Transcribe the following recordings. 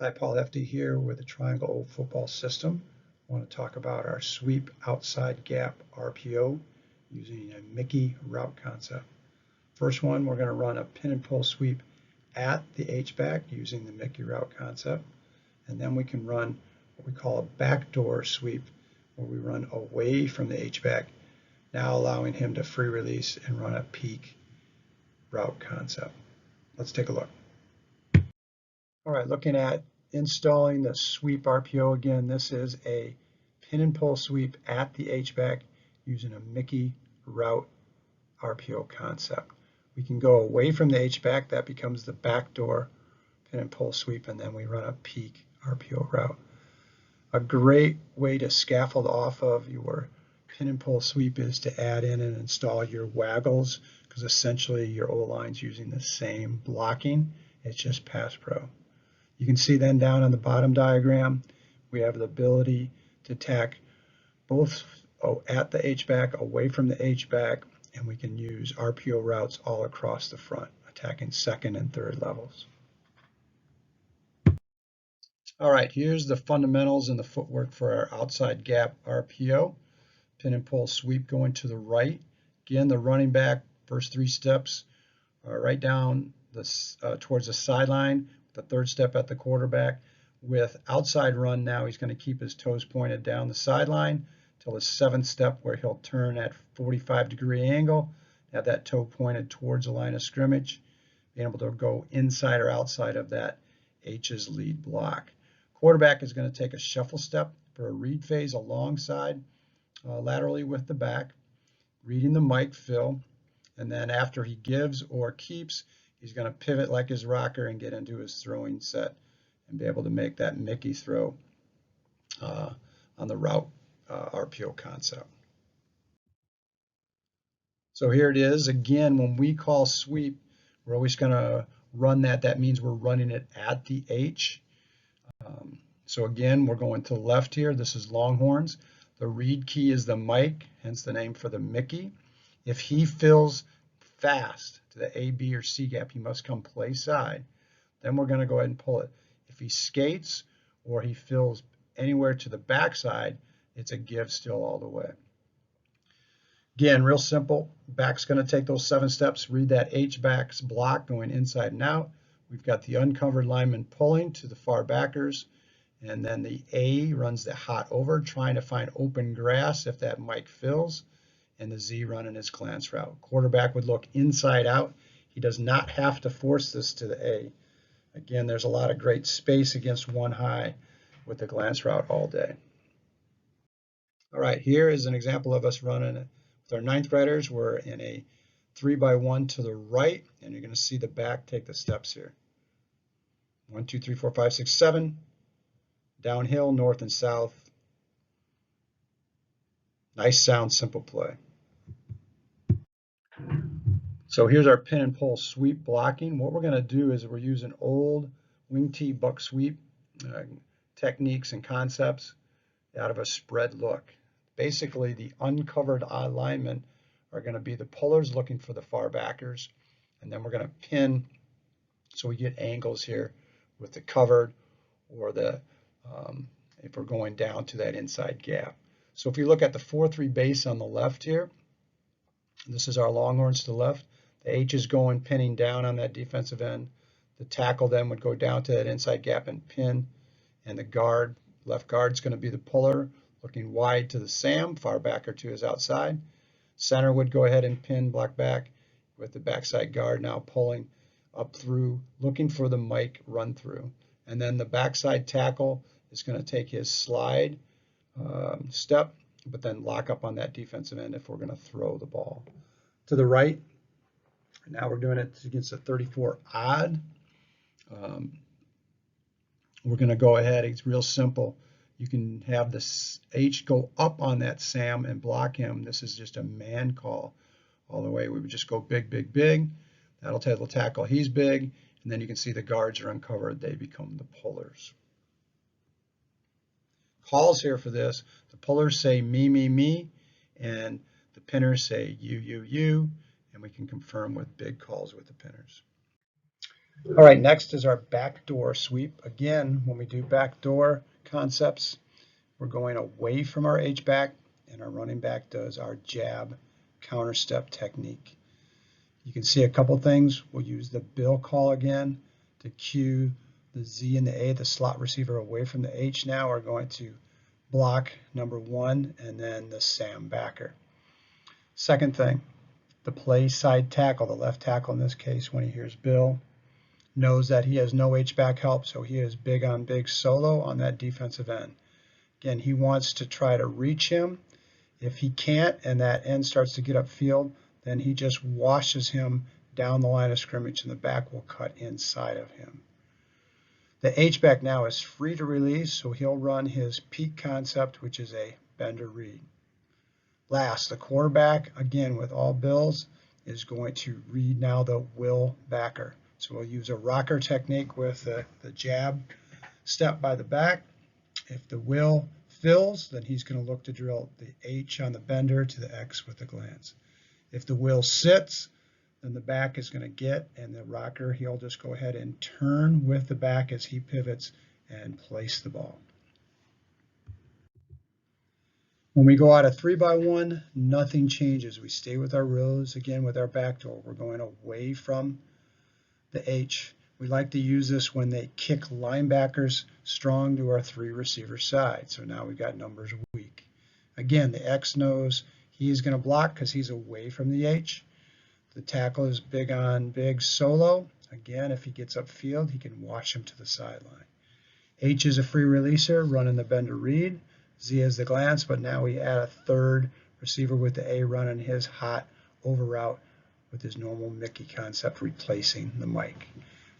Hi, Paul FD here with the Triangle Football System. I want to talk about our sweep outside gap RPO using a Mickey route concept. First one, we're going to run a pin and pull sweep at the H-back using the Mickey route concept. And then we can run what we call a backdoor sweep, where we run away from the H-back, now allowing him to free release and run a peak route concept. Let's take a look. All right, looking at installing the Sweep RPO again, this is a pin and pull sweep at the H-back using a Mickey route RPO concept. We can go away from the H-back, that becomes the backdoor pin and pull sweep, and then we run a peak RPO route. A great way to scaffold off of your pin and pull sweep is to add in and install your waggles, because essentially your O-line's using the same blocking, it's just pass pro. You can see then down on the bottom diagram, we have the ability to attack both at the H-back, away from the H-back, and we can use RPO routes all across the front, attacking second and third levels. All right, here's the fundamentals and the footwork for our outside gap RPO. Pin and pull sweep going to the right. Again, the running back, first three steps are right down towards the sideline. The third step at the quarterback. With outside run now, he's going to keep his toes pointed down the sideline till his seventh step, where he'll turn at 45-degree angle, have that toe pointed towards the line of scrimmage, being able to go inside or outside of that H's lead block. Quarterback is going to take a shuffle step for a read phase alongside laterally with the back, reading the mic fill, and then after he gives or keeps, he's going to pivot like his rocker and get into his throwing set and be able to make that Mickey throw on the route RPO concept. So here it is. Again, when we call sweep, we're always going to run that. That means we're running it at the H. So again, we're going to the left here. This is Longhorns. The read key is the mic, hence the name for the Mickey. If he fills fast to the A, B, or C gap, he must come play side. Then we're going to go ahead and pull it. If he skates or he fills anywhere to the backside, it's a give still all the way. Again, real simple. Back's going to take those 7 steps, read that H-back's block going inside and out. We've got the uncovered lineman pulling to the far backers, and then the A runs the hot over, trying to find open grass if that mic fills, and the Z running his glance route. Quarterback would look inside out. He does not have to force this to the A. Again, there's a lot of great space against one high with the glance route all day. All right, here is an example of us running it with our 9th graders. We're in a 3x1 to the right, and you're going to see the back take the steps here. 1, 2, 3, 4, 5, 6, 7. Downhill, north and south. Nice sound, simple play. So here's our pin and pull sweep blocking. What we're going to do is we're using old wing tee buck sweep techniques and concepts out of a spread look. Basically, the uncovered linemen are going to be the pullers looking for the far backers, and then we're going to pin so we get angles here with the covered or the if we're going down to that inside gap. So if you look at the 4-3 base on the left here, this is our Longhorns to the left. The H is going pinning down on that defensive end. The tackle then would go down to that inside gap and pin, and the guard, left guard's going to be the puller looking wide to the Sam, far backer to his outside. Center would go ahead and pin block back with the backside guard now pulling up through, looking for the mic run through. And then the backside tackle is going to take his slide step, but then lock up on that defensive end if we're going to throw the ball. To the right, now we're doing it against a 34 odd. We're going to go ahead, it's real simple. You can have this H go up on that Sam and block him. This is just a man call all the way. We would just go big, big, big. That'll tell the tackle he's big, and then you can see the guards are uncovered. They become the pullers. Calls here for this, the pullers say me, me, me, and the pinners say you, you, you, and we can confirm with big calls with the pinners. All right, next is our backdoor sweep. Again, when we do backdoor concepts, we're going away from our H-back, and our running back does our jab counter step technique. You can see a couple things. We'll use the bill call again to cue the Z and the A, the slot receiver, away from the H. Now we're going to block number 1 and then the Sam backer. Second thing, the play side tackle, the left tackle in this case, when he hears Bill, knows that he has no H-back help, so he is big on big solo on that defensive end. Again, he wants to try to reach him. If he can't and that end starts to get upfield, then he just washes him down the line of scrimmage and the back will cut inside of him. The H-back now is free to release, so he'll run his peak concept, which is a bender read. Last, the quarterback, again with all bills, is going to read now the will backer. So we'll use a rocker technique with the jab step by the back. If the will fills, then he's going to look to drill the H on the bender to the X with the glance. If the will sits, then the back is going to get, and the rocker, he'll just go ahead and turn with the back as he pivots and place the ball. When we go out of 3x1, nothing changes. We stay with our rows, again with our backdoor. We're going away from the H. We like to use this when they kick linebackers strong to our 3 receiver side. So now we've got numbers weak. Again, the X knows he's going to block because he's away from the H. The tackle is big on big solo. Again, if he gets upfield, he can wash him to the sideline. H is a free releaser, running the bender read. Z is the glance, but now we add a third receiver with the A running his hot over route with his normal Mickey concept, replacing the Mike.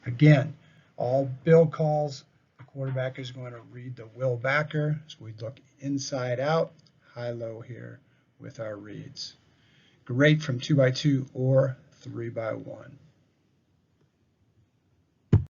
Again, all bill calls, the quarterback is going to read the will backer, so we look inside out, high-low here with our reads. Great from 2x2 or 3x1.